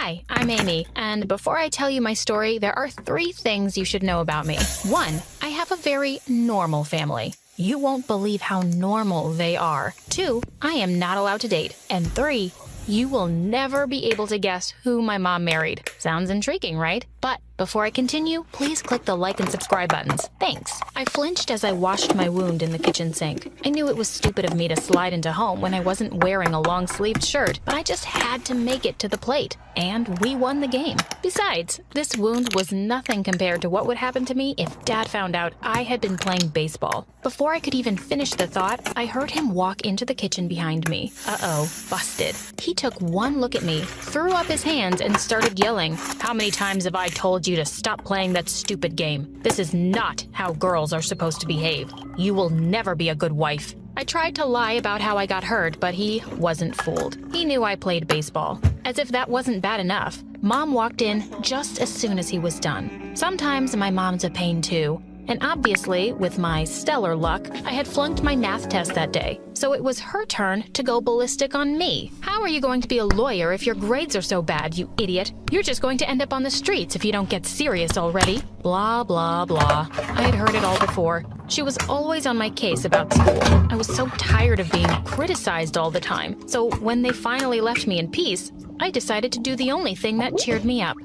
Hi, I'm Amy, and before I tell you my story, there are 3 things you should know about me. 1, I have a very normal family. You won't believe how normal they are. 2, I am not allowed to date. And 3, you will never be able to guess who my mom married. Sounds intriguing, right? But before I continue, please click the like and subscribe buttons. Thanks. I flinched as I washed my wound in the kitchen sink. I knew it was stupid of me to slide into home when I wasn't wearing a long-sleeved shirt, but I just had to make it to the plate. And we won the game. Besides, this wound was nothing compared to what would happen to me if Dad found out I had been playing baseball. Before I could even finish the thought, I heard him walk into the kitchen behind me. Uh-oh, busted. He took one look at me, threw up his hands, and started yelling, "How many times have I told you to stop playing that stupid game? This is not how girls are supposed to behave. You will never be a good wife." I tried to lie about how I got hurt, but he wasn't fooled. He knew I played baseball. As if that wasn't bad enough, Mom walked in just as soon as he was done. Sometimes my mom's a pain too. And obviously, with my stellar luck, I had flunked my math test that day, so it was her turn to go ballistic on me. How are you going to be a lawyer if your grades are so bad, you idiot? You're just going to end up on the streets if you don't get serious already. Blah, blah, blah. I had heard it all before. She was always on my case about school. I was so tired of being criticized all the time, so when they finally left me in peace, I decided to do the only thing that cheered me up.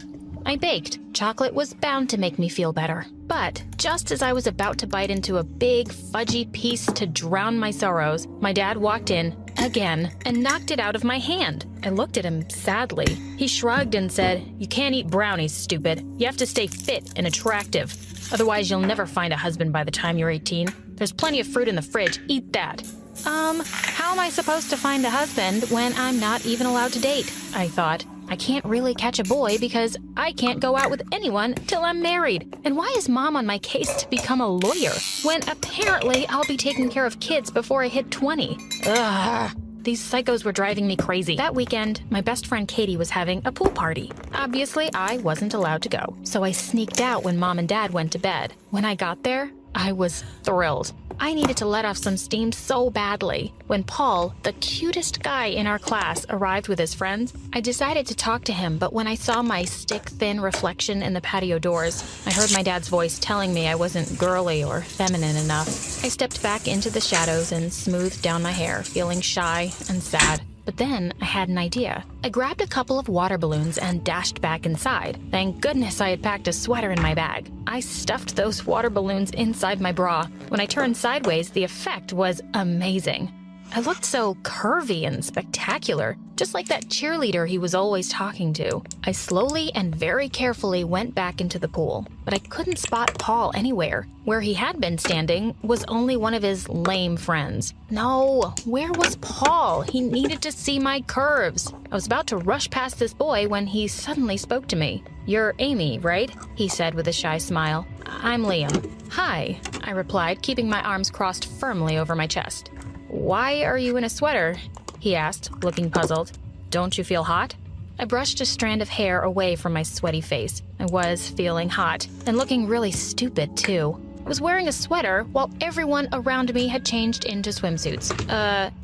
I baked. Chocolate was bound to make me feel better. But just as I was about to bite into a big, fudgy piece to drown my sorrows, my dad walked in, again, and knocked it out of my hand. I looked at him sadly. He shrugged and said, "You can't eat brownies, stupid. You have to stay fit and attractive. Otherwise, you'll never find a husband by the time you're 18. There's plenty of fruit in the fridge. Eat that." How am I supposed to find a husband when I'm not even allowed to date? I thought. I can't really catch a boy because I can't go out with anyone till I'm married. And why is Mom on my case to become a lawyer when apparently I'll be taking care of kids before I hit 20? Ugh. These psychos were driving me crazy. That weekend, my best friend Katie was having a pool party. Obviously, I wasn't allowed to go, so I sneaked out when Mom and Dad went to bed. When I got there, I was thrilled. I needed to let off some steam so badly. When Paul, the cutest guy in our class, arrived with his friends, I decided to talk to him, but when I saw my stick-thin reflection in the patio doors, I heard my dad's voice telling me I wasn't girly or feminine enough. I stepped back into the shadows and smoothed down my hair, feeling shy and sad. But then I had an idea. I grabbed a couple of water balloons and dashed back inside. Thank goodness I had packed a sweater in my bag. I stuffed those water balloons inside my bra. When I turned sideways, the effect was amazing. I looked so curvy and spectacular, just like that cheerleader he was always talking to. I slowly and very carefully went back into the pool, but I couldn't spot Paul anywhere. Where he had been standing was only one of his lame friends. No, where was Paul? He needed to see my curves. I was about to rush past this boy when he suddenly spoke to me. "You're Amy, right?" he said with a shy smile. "I'm Liam." "Hi," I replied, keeping my arms crossed firmly over my chest. "Why are you in a sweater?" he asked, looking puzzled. "Don't you feel hot?" I brushed a strand of hair away from my sweaty face. I was feeling hot, and looking really stupid, too. I was wearing a sweater while everyone around me had changed into swimsuits.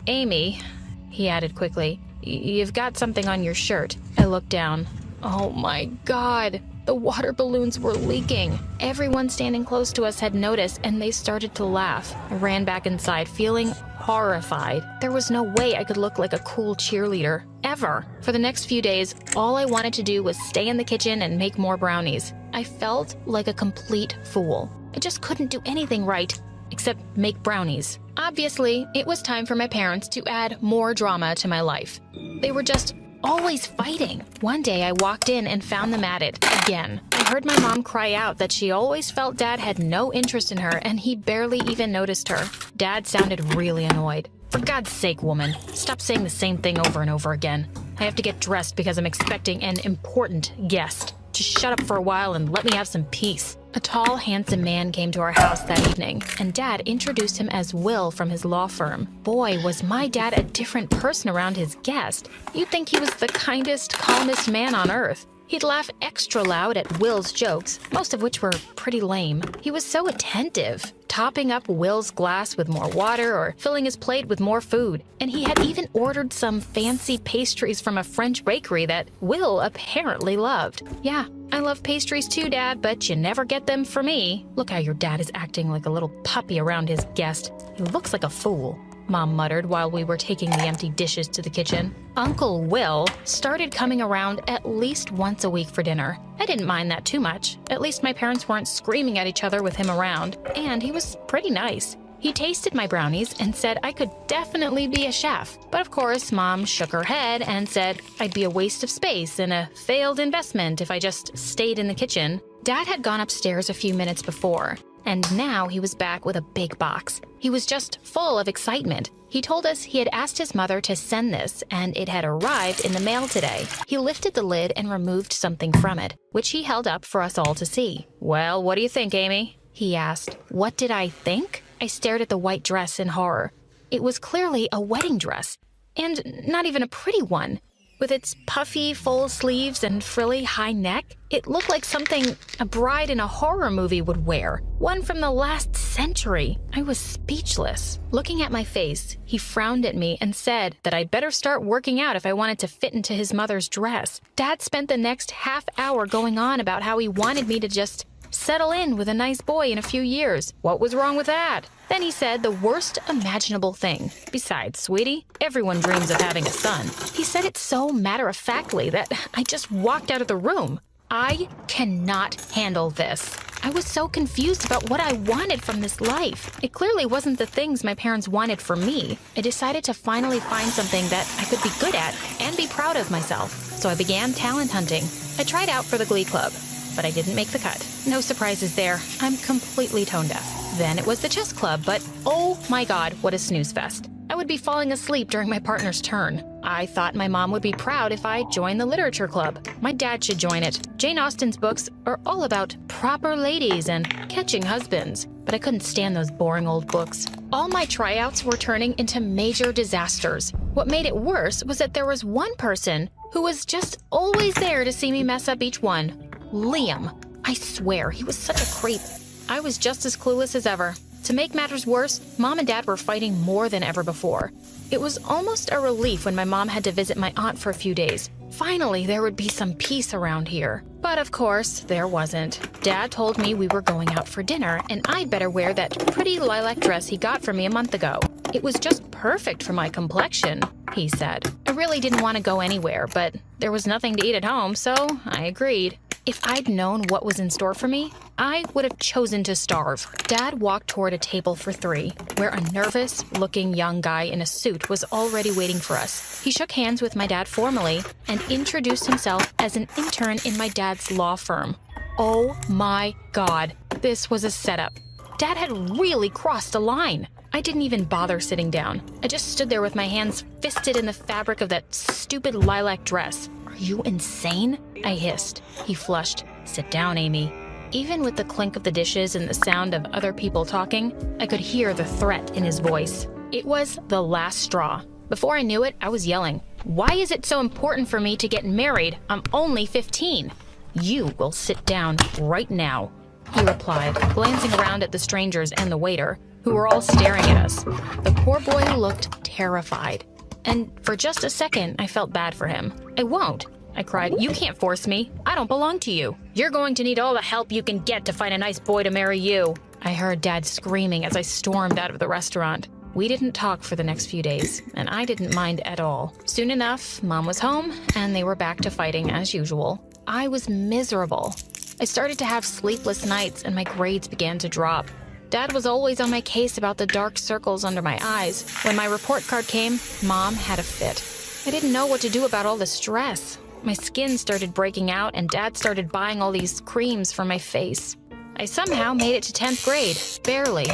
Amy," he added quickly, "you've got something on your shirt." I looked down. Oh my God! The water balloons were leaking. Everyone standing close to us had noticed, and they started to laugh. I ran back inside, feeling horrified. There was no way I could look like a cool cheerleader, ever. For the next few days, all I wanted to do was stay in the kitchen and make more brownies. I felt like a complete fool. I just couldn't do anything right, except make brownies. Obviously, it was time for my parents to add more drama to my life. They were just always fighting. One day I walked in and found them at it again. I heard my mom cry out that she always felt Dad had no interest in her and he barely even noticed her. Dad sounded really annoyed. "For God's sake, woman, stop saying the same thing over and over again. I have to get dressed because I'm expecting an important guest. Just shut up for a while and let me have some peace." A tall, handsome man came to our house that evening, and Dad introduced him as Will from his law firm. Boy, was my dad a different person around his guest. You'd think he was the kindest, calmest man on earth. He'd laugh extra loud at Will's jokes, most of which were pretty lame. He was so attentive. topping up Will's glass with more water or filling his plate with more food. And he had even ordered some fancy pastries from a French bakery that Will apparently loved. Yeah, I love pastries too, Dad, but you never get them for me. Look how your dad is acting like a little puppy around his guest. He looks like a fool, Mom muttered while we were taking the empty dishes to the kitchen. Uncle Will started coming around at least once a week for dinner. I didn't mind that too much. At least my parents weren't screaming at each other with him around, and he was pretty nice. He tasted my brownies and said I could definitely be a chef. But of course, Mom shook her head and said I'd be a waste of space and a failed investment if I just stayed in the kitchen. Dad had gone upstairs a few minutes before, and now he was back with a big box. He was just full of excitement. He told us he had asked his mother to send this, and it had arrived in the mail today. He lifted the lid and removed something from it, which he held up for us all to see. "Well, what do you think, Amy?" he asked. What did I think? I stared at the white dress in horror. It was clearly a wedding dress, and not even a pretty one. With its puffy, full sleeves and frilly high neck, it looked like something a bride in a horror movie would wear. One from the last century. I was speechless. Looking at my face, he frowned at me and said that I'd better start working out if I wanted to fit into his mother's dress. Dad spent the next half hour going on about how he wanted me to just settle in with a nice boy in a few years. What was wrong with that? Then he said the worst imaginable thing. Besides, sweetie, everyone dreams of having a son. He said it so matter-of-factly that I just walked out of the room. I cannot handle this. I was so confused about what I wanted from this life. It clearly wasn't the things my parents wanted for me. I decided to finally find something that I could be good at and be proud of myself. So I began talent hunting. I tried out for the Glee Club, but I didn't make the cut. No surprises there. I'm completely tone deaf. Then it was the chess club, but oh my God, what a snooze fest. I would be falling asleep during my partner's turn. I thought my mom would be proud if I joined the literature club. My dad should join it. Jane Austen's books are all about proper ladies and catching husbands, but I couldn't stand those boring old books. All my tryouts were turning into major disasters. What made it worse was that there was one person who was just always there to see me mess up each one. Liam. I swear, he was such a creep. I was just as clueless as ever. To make matters worse, Mom and Dad were fighting more than ever before. It was almost a relief when my mom had to visit my aunt for a few days. Finally, there would be some peace around here. But of course, there wasn't. Dad told me we were going out for dinner, and I'd better wear that pretty lilac dress he got for me a month ago. It was just perfect for my complexion, he said. I really didn't want to go anywhere, but there was nothing to eat at home, so I agreed. If I'd known what was in store for me, I would have chosen to starve. Dad walked toward a table for three, where a nervous-looking young guy in a suit was already waiting for us. He shook hands with my dad formally and introduced himself as an intern in my dad's law firm. Oh my God, this was a setup. Dad had really crossed a line. I didn't even bother sitting down. I just stood there with my hands fisted in the fabric of that stupid lilac dress. Are you insane? I hissed. He flushed. Sit down, Amy. Even with the clink of the dishes and the sound of other people talking, I could hear the threat in his voice. It was the last straw. Before I knew it, I was yelling. Why is it so important for me to get married? I'm only 15. You will sit down right now, he replied, glancing around at the strangers and the waiter, who were all staring at us. The poor boy looked terrified. And for just a second, I felt bad for him. I won't, I cried. You can't force me. I don't belong to you. You're going to need all the help you can get to find a nice boy to marry you. I heard Dad screaming as I stormed out of the restaurant. We didn't talk for the next few days, and I didn't mind at all. Soon enough, Mom was home, and they were back to fighting as usual. I was miserable. I started to have sleepless nights, and my grades began to drop. Dad was always on my case about the dark circles under my eyes. When my report card came, Mom had a fit. I didn't know what to do about all the stress. My skin started breaking out, and Dad started buying all these creams for my face. I somehow made it to 10th grade, barely.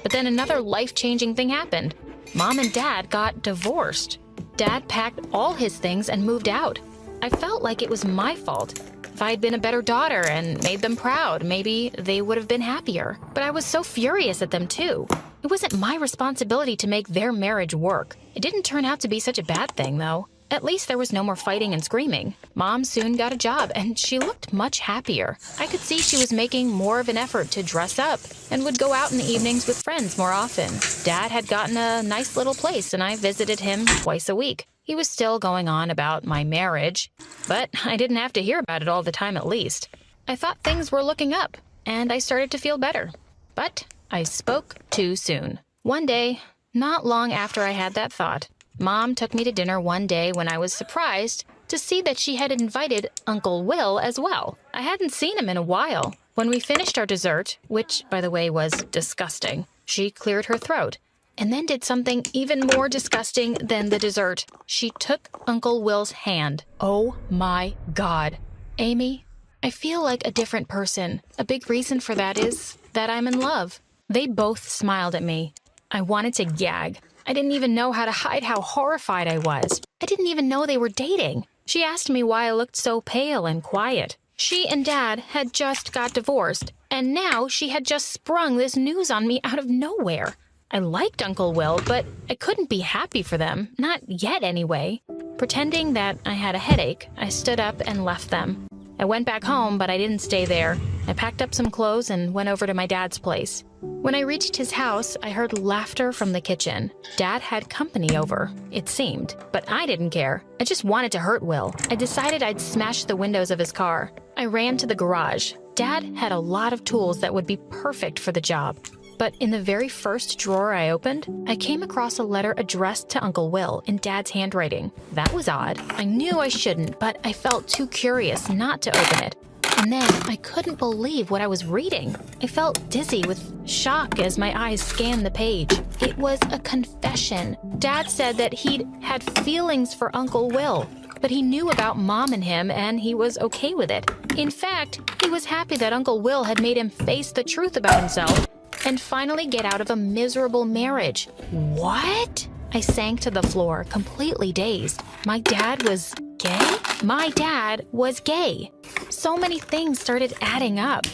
But then another life-changing thing happened. Mom and Dad got divorced. Dad packed all his things and moved out. I felt like it was my fault. If I'd been a better daughter and made them proud, maybe they would have been happier. But I was so furious at them, too. It wasn't my responsibility to make their marriage work. It didn't turn out to be such a bad thing, though. At least there was no more fighting and screaming. Mom soon got a job, and she looked much happier. I could see she was making more of an effort to dress up and would go out in the evenings with friends more often. Dad had gotten a nice little place, and I visited him twice a week. He was still going on about my marriage, but I didn't have to hear about it all the time at least. I thought things were looking up, and I started to feel better. But I spoke too soon. One day, not long after I had that thought, Mom took me to dinner one day when I was surprised to see that she had invited Uncle Will as well. I hadn't seen him in a while. When we finished our dessert, which, by the way, was disgusting, she cleared her throat and then did something even more disgusting than the dessert. She took Uncle Will's hand. Oh my God. Amy, I feel like a different person. A big reason for that is that I'm in love. They both smiled at me. I wanted to gag. I didn't even know how to hide how horrified I was. I didn't even know they were dating. She asked me why I looked so pale and quiet. She and Dad had just got divorced, and now she had just sprung this news on me out of nowhere. I liked Uncle Will, but I couldn't be happy for them. Not yet, anyway. Pretending that I had a headache, I stood up and left them. I went back home, but I didn't stay there. I packed up some clothes and went over to my dad's place. When I reached his house, I heard laughter from the kitchen. Dad had company over, it seemed, but I didn't care. I just wanted to hurt Will. I decided I'd smash the windows of his car. I ran to the garage. Dad had a lot of tools that would be perfect for the job. But in the very first drawer I opened, I came across a letter addressed to Uncle Will in Dad's handwriting. That was odd. I knew I shouldn't, but I felt too curious not to open it. And then I couldn't believe what I was reading. I felt dizzy with shock as my eyes scanned the page. It was a confession. Dad said that he'd had feelings for Uncle Will, but he knew about Mom and him, and he was okay with it. In fact, he was happy that Uncle Will had made him face the truth about himself and finally get out of a miserable marriage. What? I sank to the floor, completely dazed. My dad was gay? My dad was gay. So many things started adding up.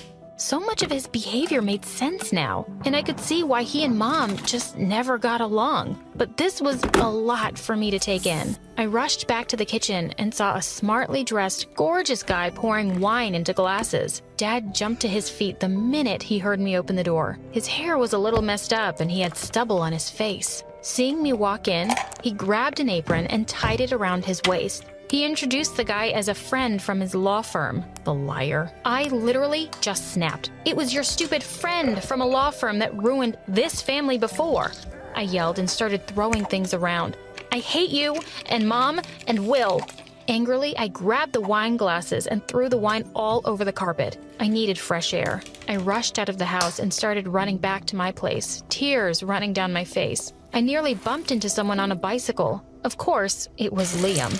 So much of his behavior made sense now, and I could see why he and Mom just never got along. But this was a lot for me to take in. I rushed back to the kitchen and saw a smartly dressed, gorgeous guy pouring wine into glasses. Dad jumped to his feet the minute he heard me open the door. His hair was a little messed up and he had stubble on his face. Seeing me walk in, he grabbed an apron and tied it around his waist. He introduced the guy as a friend from his law firm. The liar. I literally just snapped. It was your stupid friend from a law firm that ruined this family before. I yelled and started throwing things around. I hate you and Mom and Will. Angrily, I grabbed the wine glasses and threw the wine all over the carpet. I needed fresh air. I rushed out of the house and started running back to my place, tears running down my face. I nearly bumped into someone on a bicycle. Of course, it was Liam.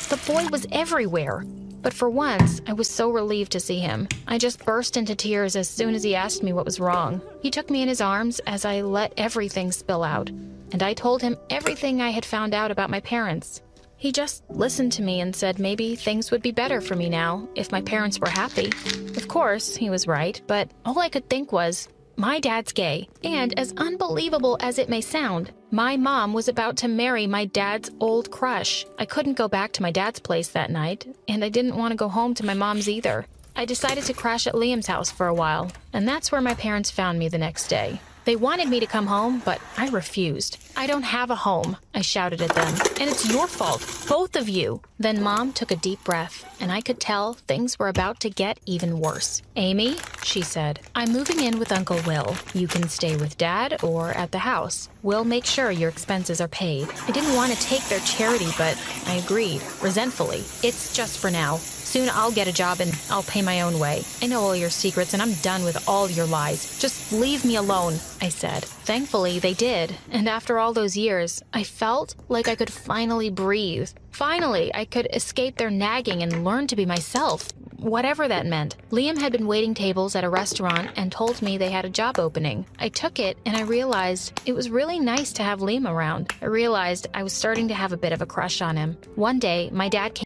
The boy was everywhere. But for once, I was so relieved to see him. I just burst into tears as soon as he asked me what was wrong. He took me in his arms as I let everything spill out, and I told him everything I had found out about my parents. He just listened to me and said maybe things would be better for me now if my parents were happy. Of course, he was right, but all I could think was, my dad's gay, and as unbelievable as it may sound, my mom was about to marry my dad's old crush. I couldn't go back to my dad's place that night, and I didn't want to go home to my mom's either. I decided to crash at Liam's house for a while, and that's where my parents found me the next day. They wanted me to come home, but I refused. I don't have a home, I shouted at them, and it's your fault, both of you. Then Mom took a deep breath, and I could tell things were about to get even worse. Amy, she said, I'm moving in with Uncle Will. You can stay with Dad or at the house. We'll make sure your expenses are paid. I didn't want to take their charity, but I agreed, resentfully. It's just for now. Soon I'll get a job and I'll pay my own way. I know all your secrets and I'm done with all your lies. Just leave me alone, I said. Thankfully, they did. And after all those years, I felt like I could finally breathe. Finally, I could escape their nagging and learn to be myself, whatever that meant. Liam had been waiting tables at a restaurant and told me they had a job opening. I took it and I realized it was really nice to have Liam around. I realized I was starting to have a bit of a crush on him. One day, my dad came